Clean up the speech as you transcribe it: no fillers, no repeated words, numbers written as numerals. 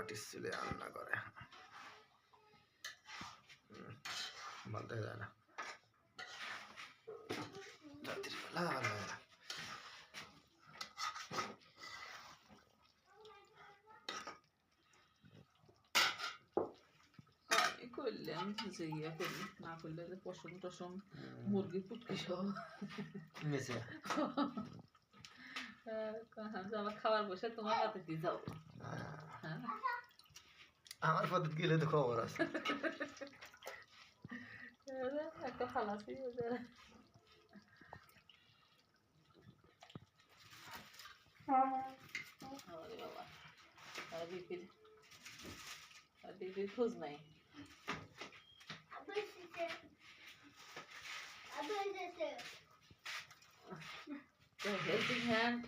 মাটির চুলে রান্না করে, বলতে যায় না রাত্রির বেলা ভালো হয় না। করলাম যে ইয়ে করি না করলে যে পশম টসম মুরগি পুটকি সহ মেসে আমার খাবার বসে তোমার হাতে দিয়ে যাও। আমার পদ্ধতি গেলে তো খবর আছে। একটা ফালাসি বাবা বিপির খোঁজ নাই। Helping hand